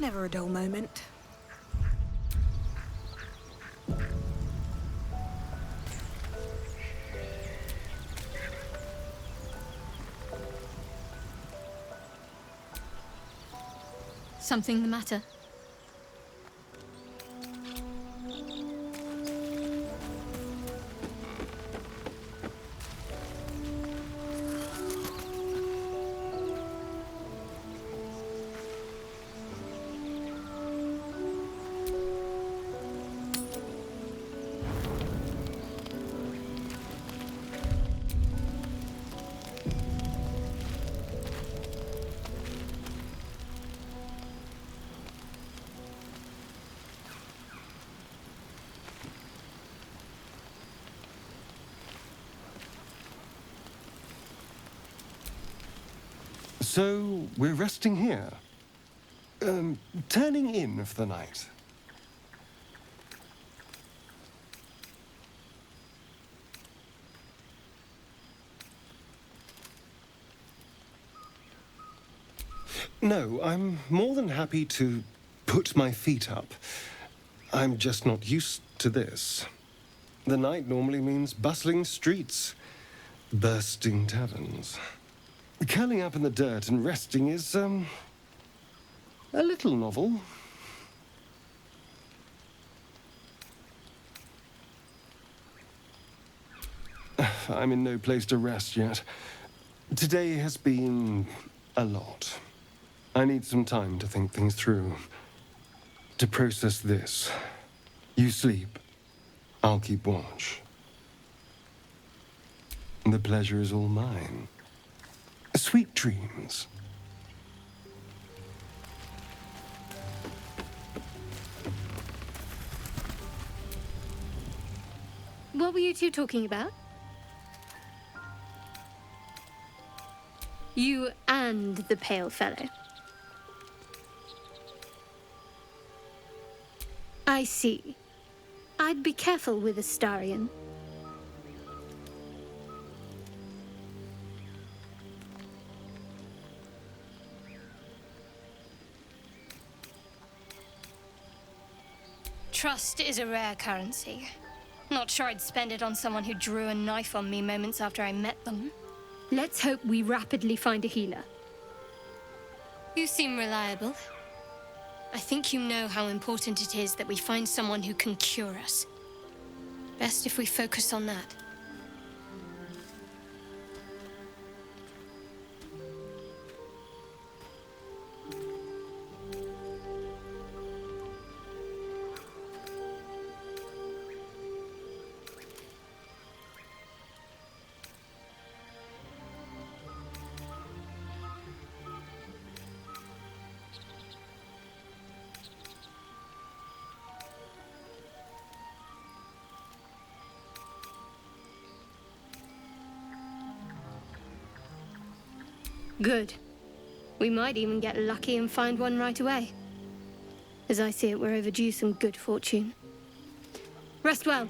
Never a dull moment. Something the matter? So, we're resting here. Turning in for the night. No, I'm more than happy to put my feet up. I'm just not used to this. The night normally means bustling streets, bursting taverns. Curling up in the dirt and resting is, a little novel. I'm in no place to rest yet. Today has been a lot. I need some time to think things through, to process this. You sleep, I'll keep watch. The pleasure is all mine. Sweet dreams. What were you two talking about? You and the pale fellow. I see. I'd be careful with Astarion. Trust is a rare currency. Not sure I'd spend it on someone who drew a knife on me moments after I met them. Let's hope we rapidly find a healer. You seem reliable. I think you know how important it is that we find someone who can cure us. Best if we focus on that. Good. We might even get lucky and find one right away. As I see it, we're overdue some good fortune. Rest well.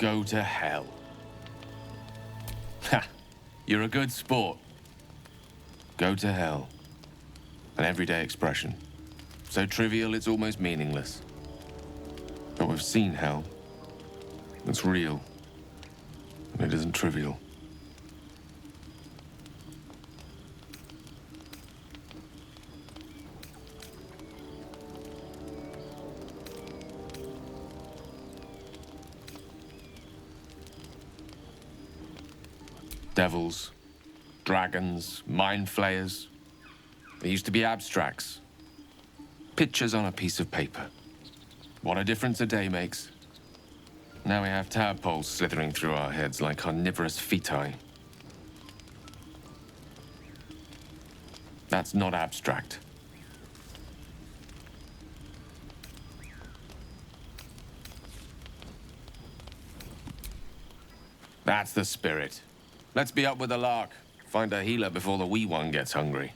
Go to hell. Ha! You're a good sport. Go to hell. An everyday expression. So trivial it's almost meaningless. But we've seen hell. It's real. And it isn't trivial. Devils, dragons, mind flayers. They used to be abstracts. Pictures on a piece of paper. What a difference a day makes. Now we have tadpoles slithering through our heads like carnivorous feti. That's not abstract. That's the spirit. Let's be up with the lark. Find a healer before the wee one gets hungry.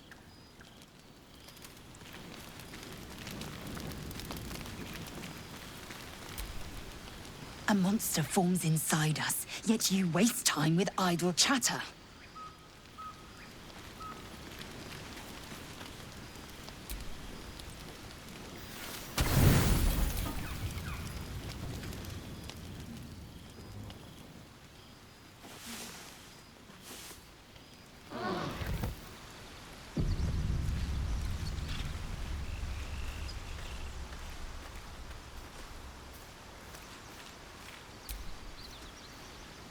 A monster forms inside us, yet you waste time with idle chatter.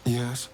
Yes?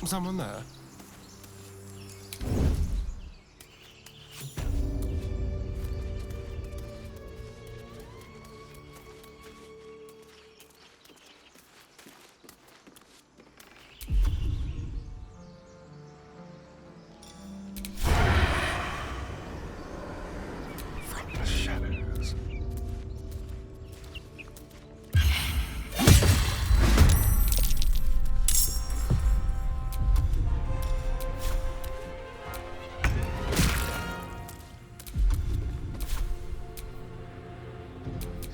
Someone there? From the shadows.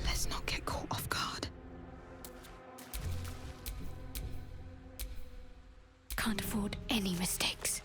Let's not get caught off guard. Can't afford any mistakes.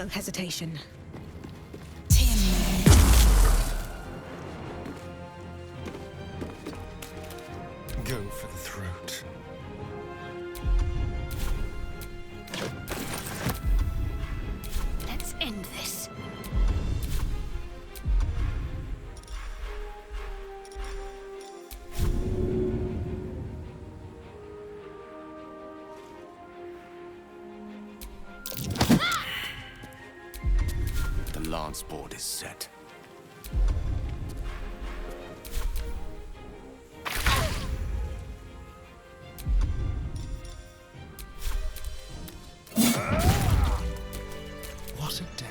no hesitation. Go for the throat. Let's end this. The lance board is set. What a day.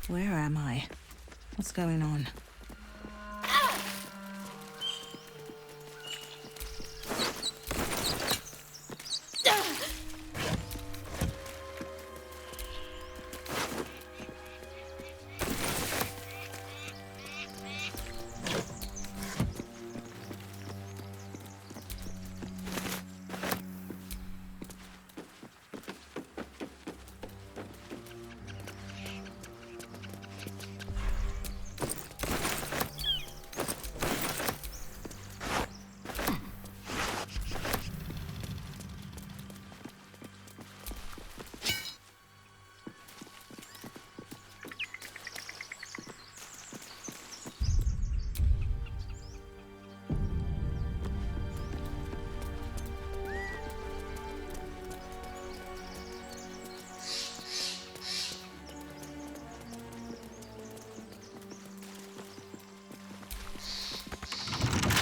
Where am I? What's going on?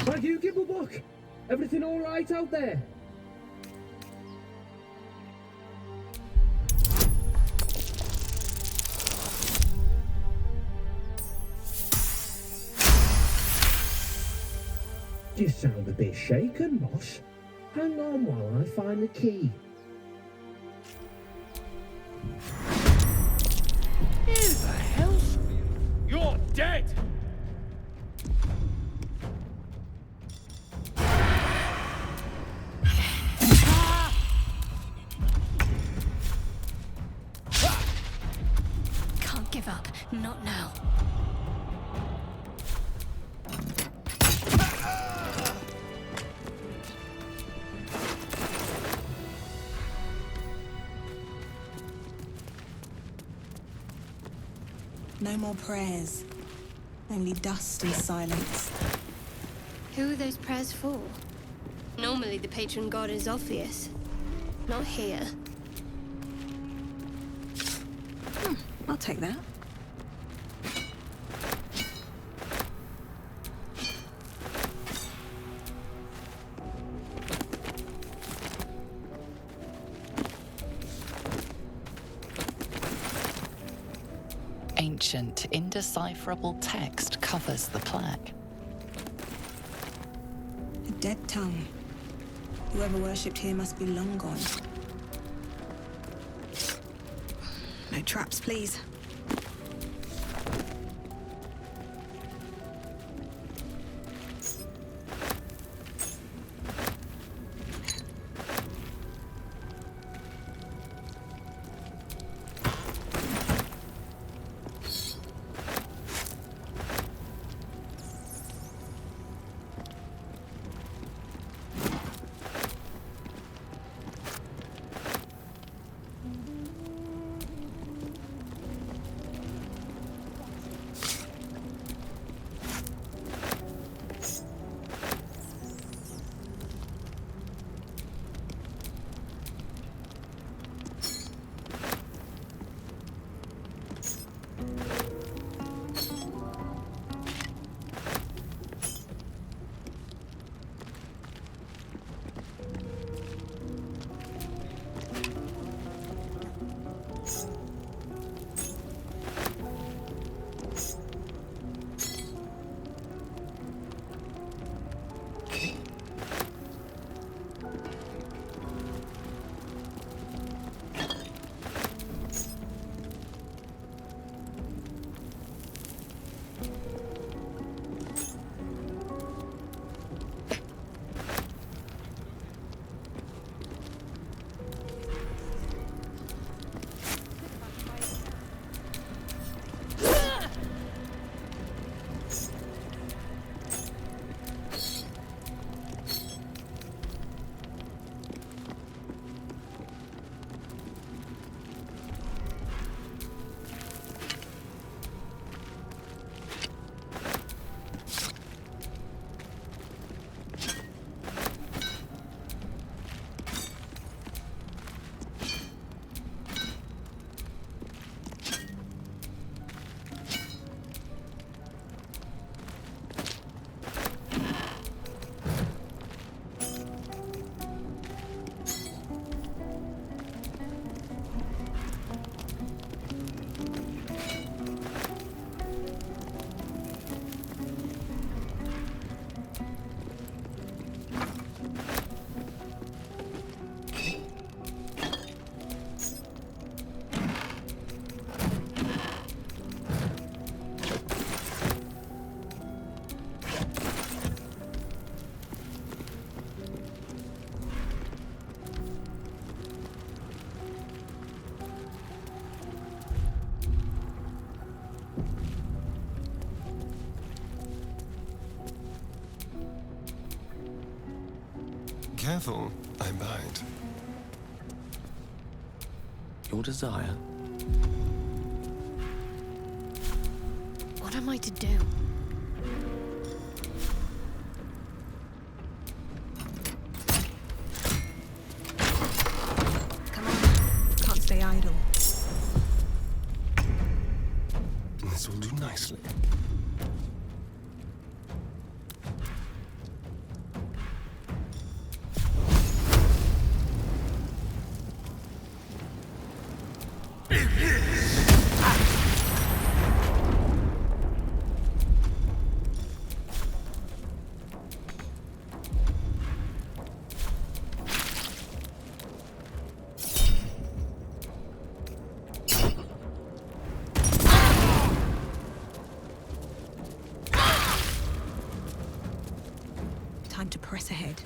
Thank you, Gibblebuck. Everything all right out there? You sound a bit shaken, Moss. Hang on while I find the key. Who the hell's... You're dead! Can't give up. Not now. No more prayers. Only dust and silence. Who are those prayers for? Normally the patron god is obvious. Not here. I'll take that. Ancient, indecipherable text covers the plaque. A dead tongue. Whoever worshipped here must be long gone. No traps, please. careful, I bite. Your desire? What am I to do? Come on. Can't stay idle. This will do nicely. Time to press ahead.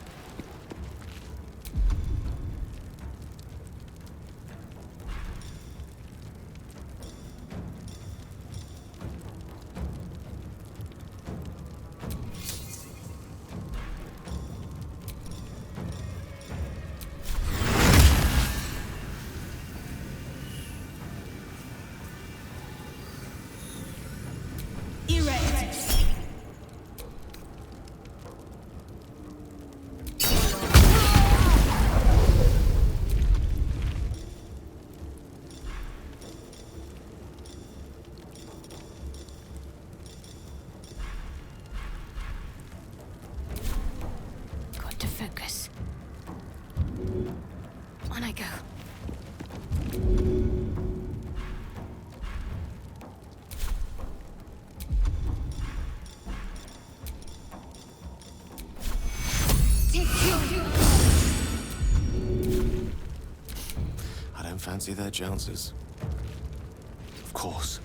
Got to focus. On I go. I don't fancy their chances. Of course.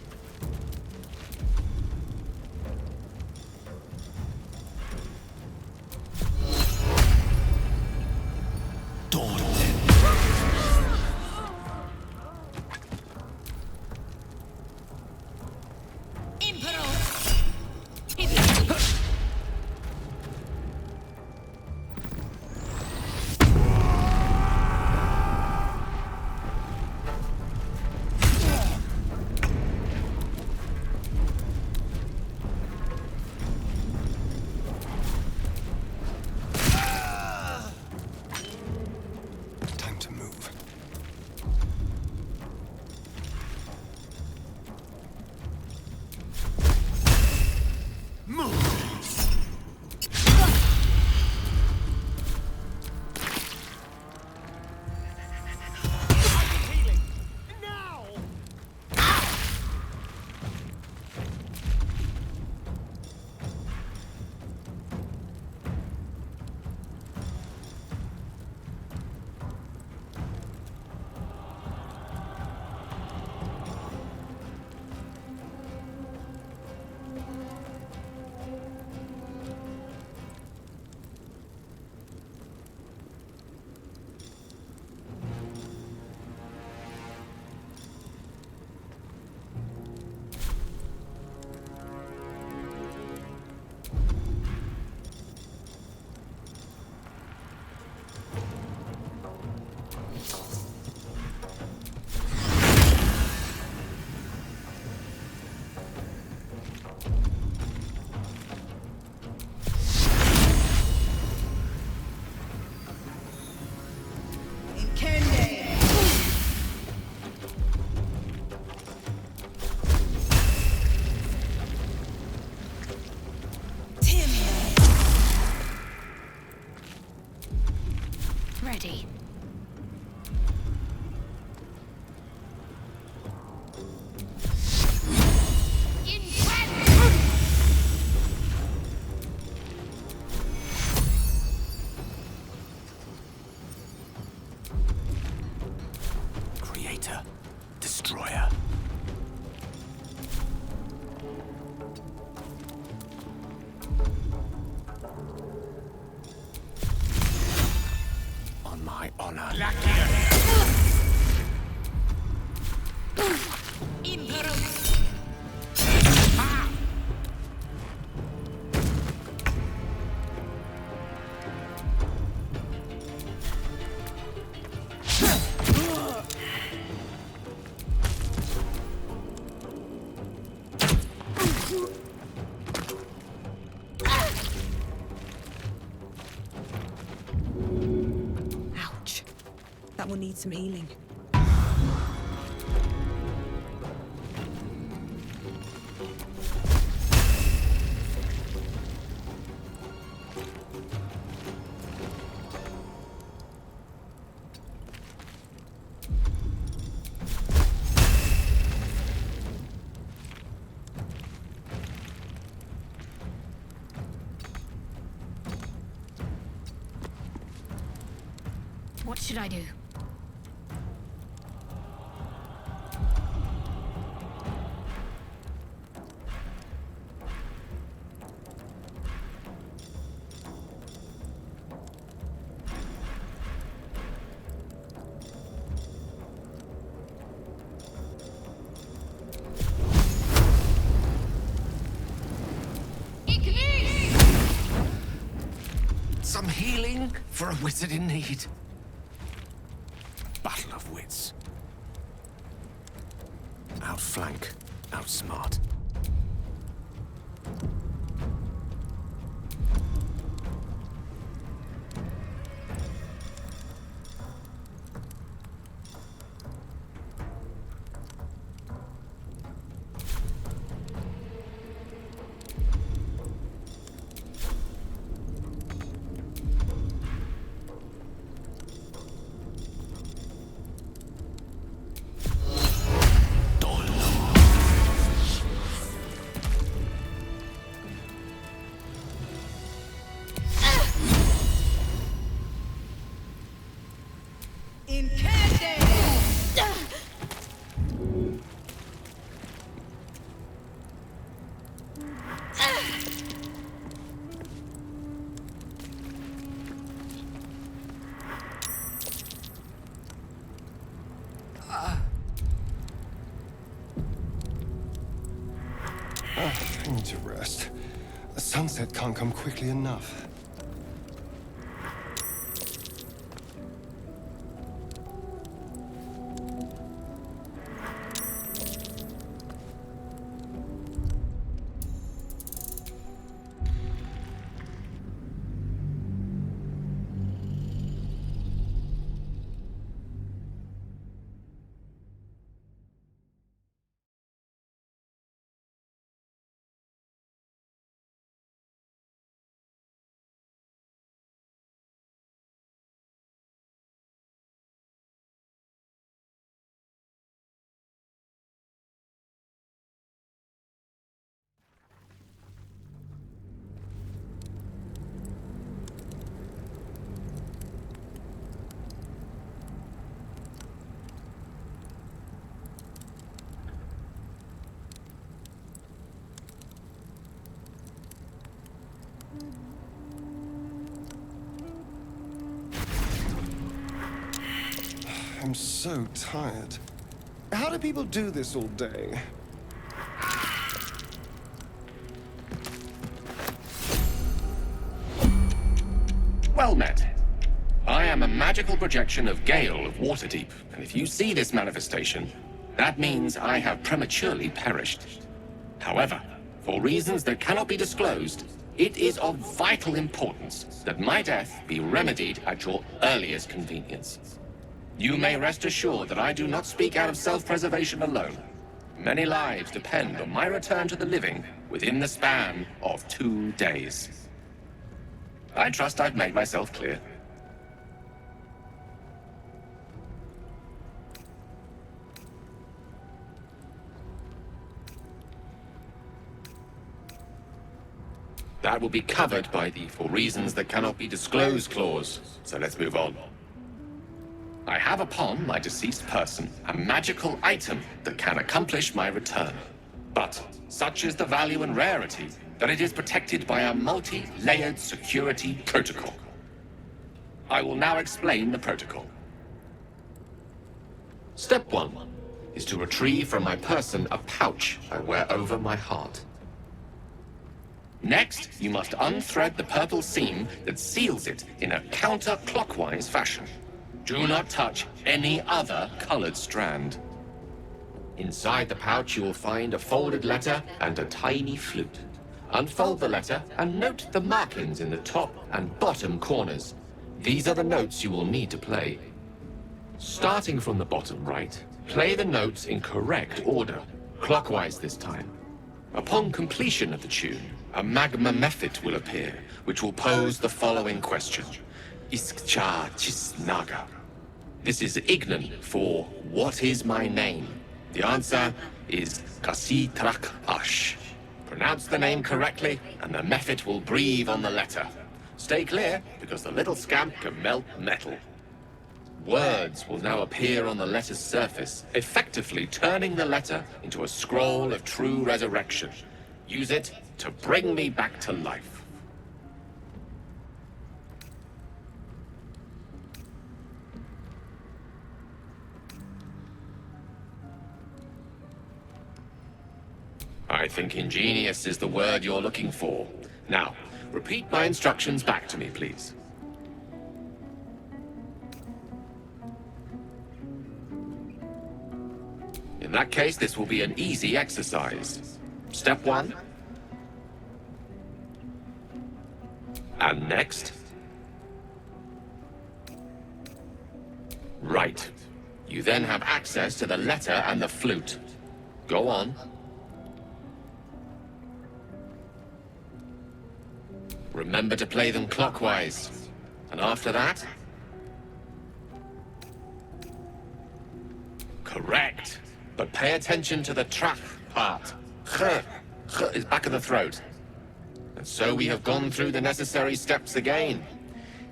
Time to move. Ready. Creator. Destroyer. On my Ouch. That will need some healing. What should I do? Some healing for a wizard in need. Battle of wits. Outflank, outsmart. I need to rest. The sunset can't come quickly enough. I'm so tired. How do people do this all day? Well met. I am a magical projection of Gale of Waterdeep, and if you see this manifestation, that means I have prematurely perished. However, for reasons that cannot be disclosed, it is of vital importance that my death be remedied at your earliest convenience. You may rest assured that I do not speak out of self-preservation alone. Many lives depend on my return to the living within the span of 2 days. I trust I've made myself clear. That will be covered by the "for reasons that cannot be disclosed" clause, so let's move on. I have upon my deceased person a magical item that can accomplish my return. But such is the value and rarity that it is protected by a multi-layered security protocol. I will now explain the protocol. Step 1 is to retrieve from my person a pouch I wear over my heart. Next, you must unthread the purple seam that seals it in a counterclockwise fashion. Do not touch any other colored strand. Inside the pouch, you will find a folded letter and a tiny flute. Unfold the letter and note the markings in the top and bottom corners. These are the notes you will need to play. Starting from the bottom right, play the notes in correct order, clockwise this time. Upon completion of the tune, a magma method will appear, which will pose the following question. Iskcha Chisnaga. This is Ignan for what is my name? The answer is Kasitrak Ash. Pronounce the name correctly, and the method will breathe on the letter. Stay clear, because the little scamp can melt metal. Words will now appear on the letter's surface, effectively turning the letter into a scroll of true resurrection. Use it to bring me back to life. I think ingenious is the word you're looking for. Now, repeat my instructions back to me, please. In that case, this will be an easy exercise. Step 1. And next. Right. You then have access to the letter and the flute. Go on. Remember to play them clockwise. And after that? Correct. But pay attention to the trach part. Ch is back of the throat. And so we have gone through the necessary steps again.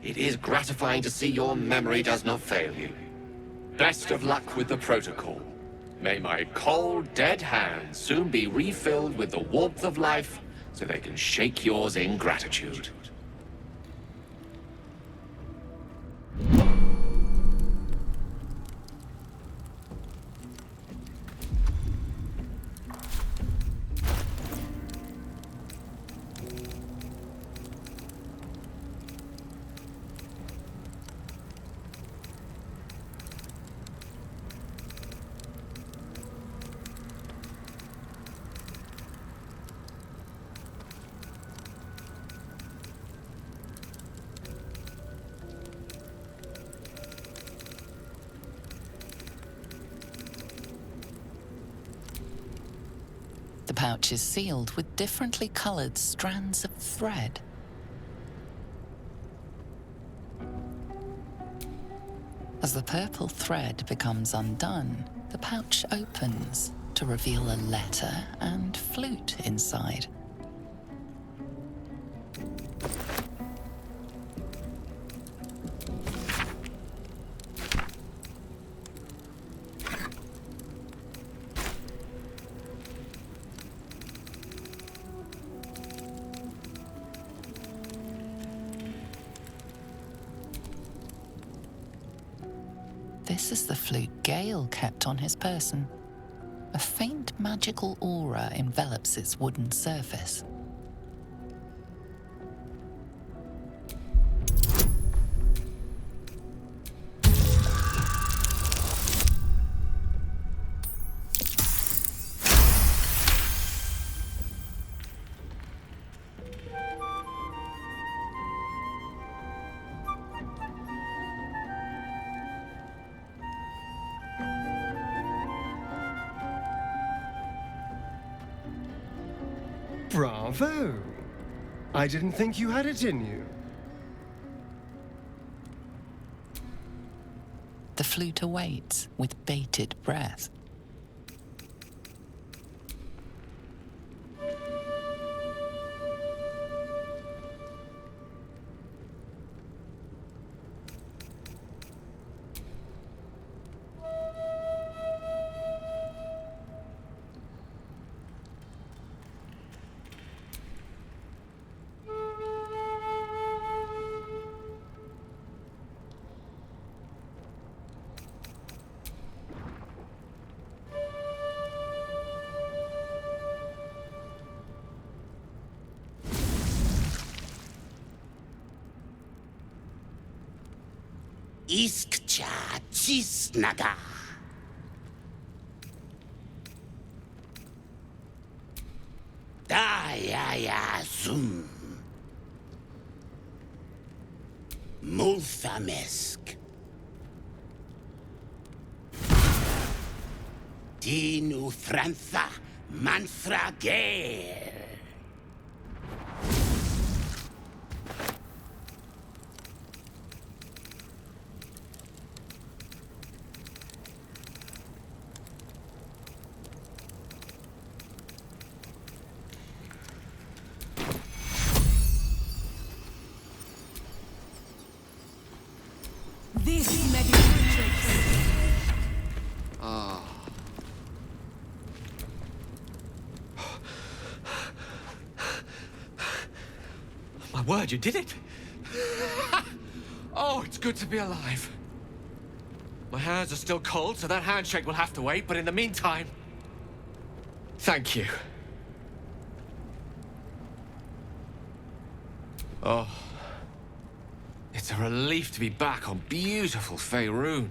It is gratifying to see your memory does not fail you. Best of luck with the protocol. May my cold, dead hands soon be refilled with the warmth of life so they can shake yours in gratitude. The pouch is sealed with differently colored strands of thread. As the purple thread becomes undone, the pouch opens to reveal a letter and flute inside. This is the flute Gale kept on his person. A faint magical aura envelops its wooden surface. Bravo! I didn't think you had it in you. The flute awaits with bated breath. Iskcha Chisnaga. ya zoom. Multhamesk. Dinu Frantha Manthra Gale. This may be tricks. My word, you did it! Oh, it's good to be alive. My hands are still cold, so that handshake will have to wait, but in the meantime, thank you. Oh, it's a relief to be back on beautiful Faerun.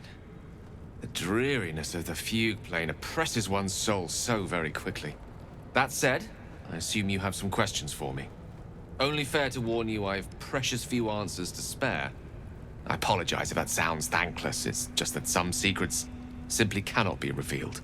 The dreariness of the fugue plane oppresses one's soul so very quickly. That said, I assume you have some questions for me. Only fair to warn you I have precious few answers to spare. I apologize if that sounds thankless. It's just that some secrets simply cannot be revealed.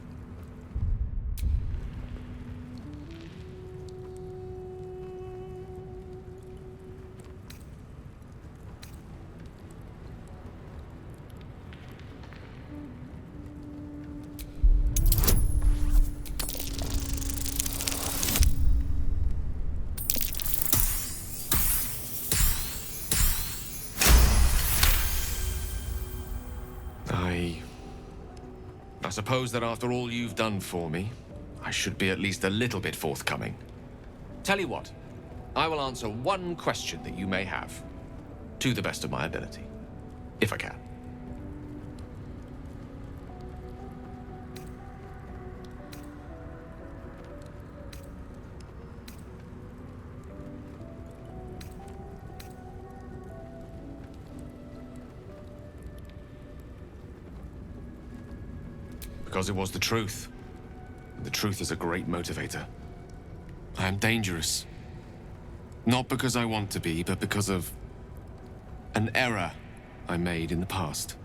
I suppose that after all you've done for me, I should be at least a little bit forthcoming. Tell you what, I will answer one question that you may have, to the best of my ability, if I can. Because it was the truth. And the truth is a great motivator. I am dangerous. Not because I want to be, but because of an error I made in the past.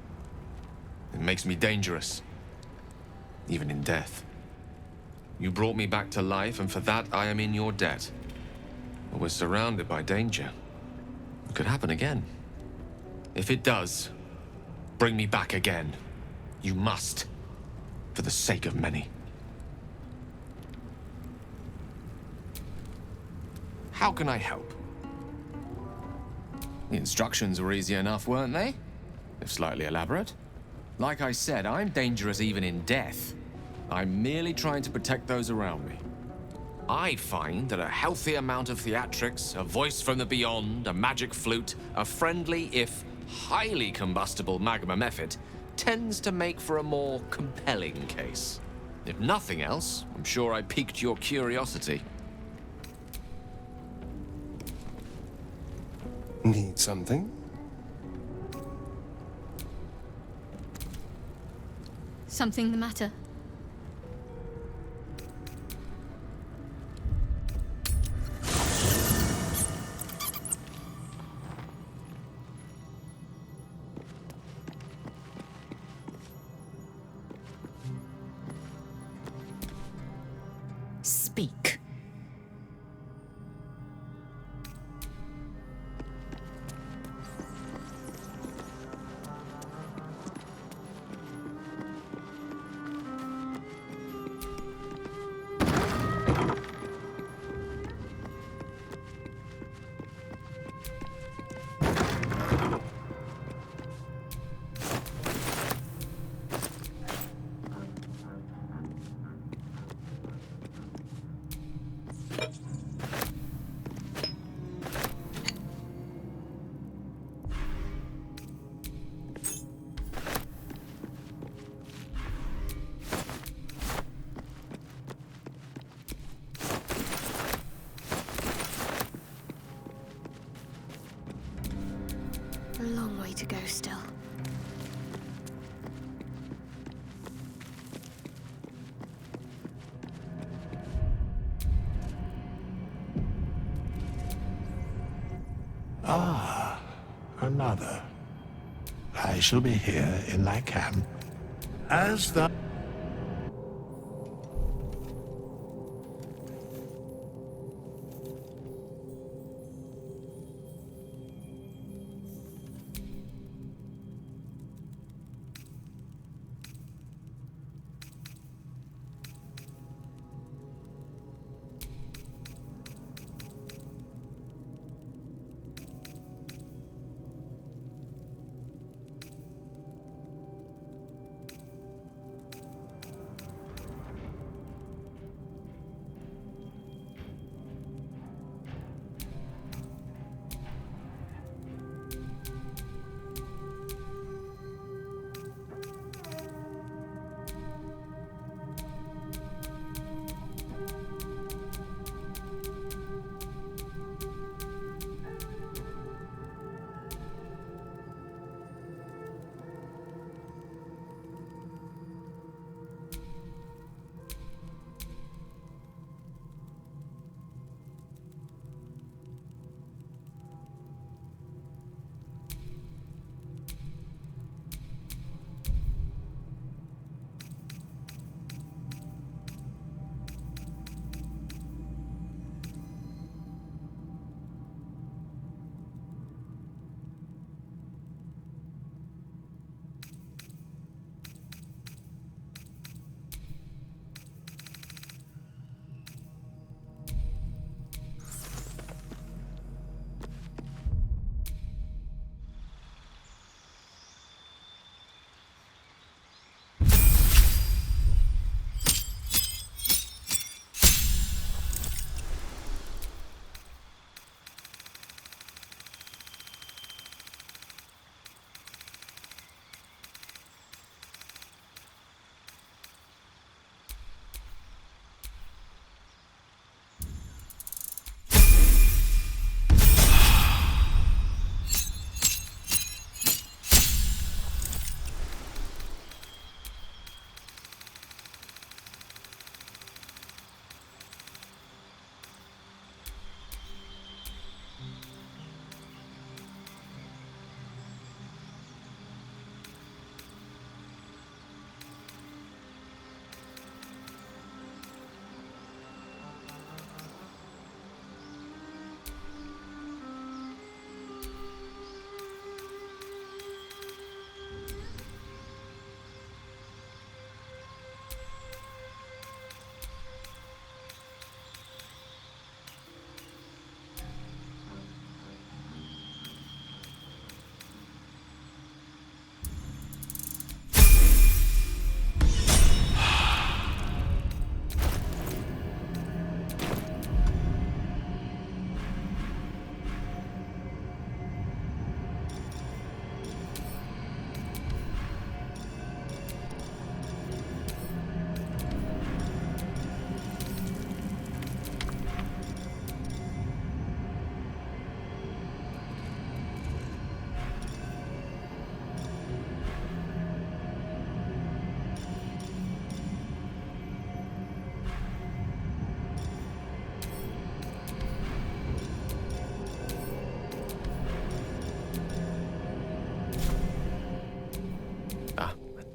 It makes me dangerous. Even in death. You brought me back to life, and for that I am in your debt. But we're surrounded by danger. It could happen again. If it does, bring me back again. You must. For the sake of many. How can I help? The instructions were easy enough, weren't they? If slightly elaborate. Like I said, I'm dangerous even in death. I'm merely trying to protect those around me. I find that a healthy amount of theatrics, a voice from the beyond, a magic flute, a friendly, if highly combustible magma mephit, tends to make for a more compelling case. If nothing else, I'm sure I piqued your curiosity. Need something? Something the matter? Speak. A long way to go still. Another. I shall be here in thy camp as the...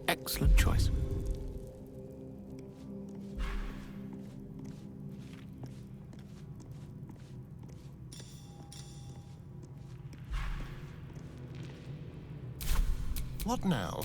Excellent choice. What now?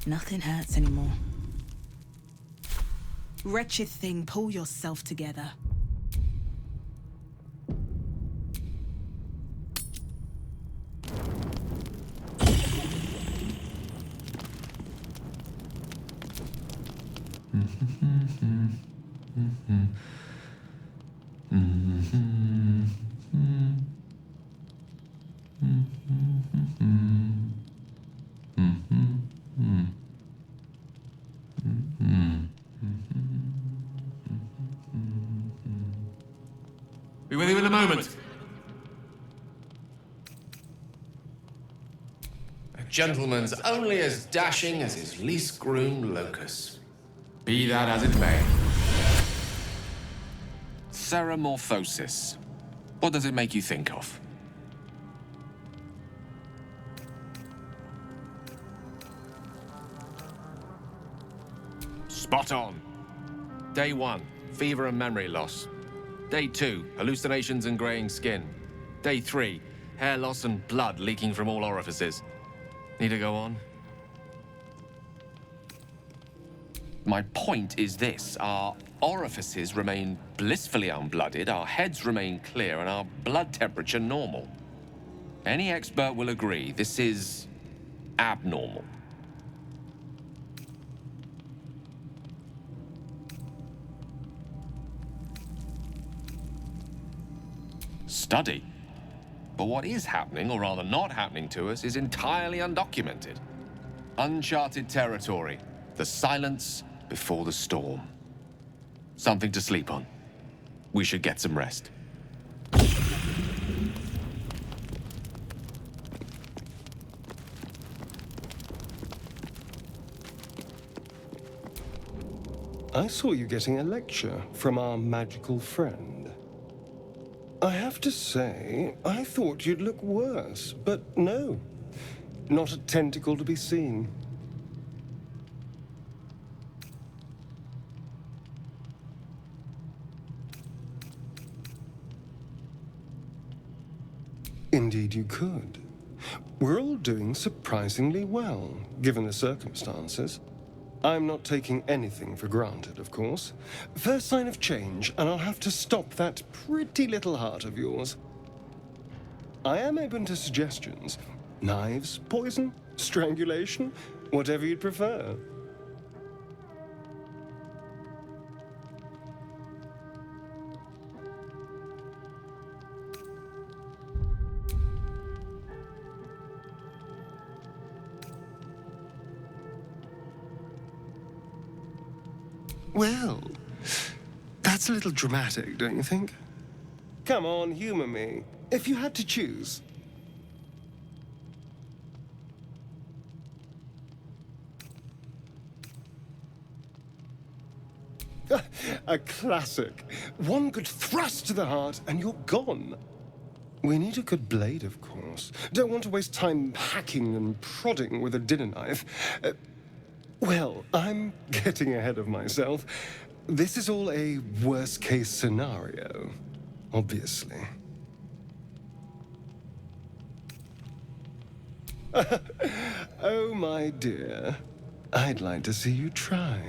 Nothing hurts anymore. Wretched thing, pull yourself together. Be with you in a moment. A gentleman's only as dashing as his least groomed locus. Be that as it may. Ceramorphosis. What does it make you think of? Spot on. Day 1, fever and memory loss. Day 2, hallucinations and graying skin. Day 3, hair loss and blood leaking from all orifices. Need to go on? My point is this. Our orifices remain blissfully unblooded, our heads remain clear, and our blood temperature normal. Any expert will agree this is abnormal. Study. But what is happening, or rather not happening to us, is entirely undocumented. Uncharted territory. The silence before the storm. Something to sleep on. We should get some rest. I saw you getting a lecture from our magical friend. I have to say, I thought you'd look worse, but no. Not a tentacle to be seen. Indeed you could. We're all doing surprisingly well, given the circumstances. I'm not taking anything for granted, of course. First sign of change, and I'll have to stop that pretty little heart of yours. I am open to suggestions. Knives, poison, strangulation, whatever you'd prefer. Well, that's a little dramatic, don't you think? Come on, humor me. If you had to choose. A classic. One good thrust to the heart and you're gone. We need a good blade, of course. Don't want to waste time hacking and prodding with a dinner knife. Well, I'm getting ahead of myself. This is all a worst-case scenario, obviously. Oh, my dear. I'd like to see you try.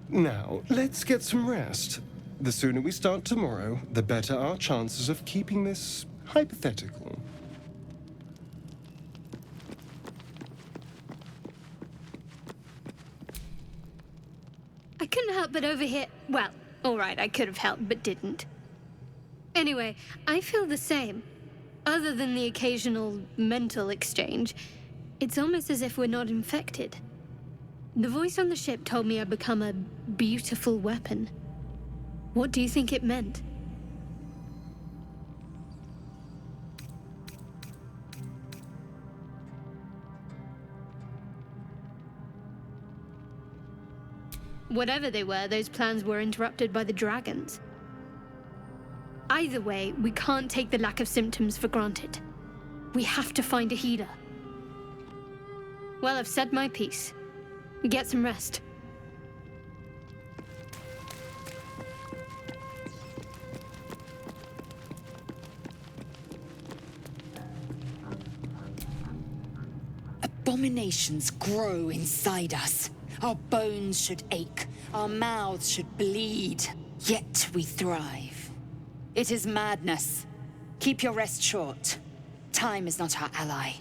Now, let's get some rest. The sooner we start tomorrow, the better our chances of keeping this hypothetical. I couldn't help but overhear. Well, all right, I could have helped, but didn't. Anyway, I feel the same. Other than the occasional mental exchange, it's almost as if we're not infected. The voice on the ship told me I'd become a beautiful weapon. What do you think it meant? Whatever they were, those plans were interrupted by the dragons. Either way, we can't take the lack of symptoms for granted. We have to find a healer. Well, I've said my piece. Get some rest. A abominations grow inside us. Our bones should ache, our mouths should bleed, yet we thrive. It is madness. Keep your rest short. Time is not our ally.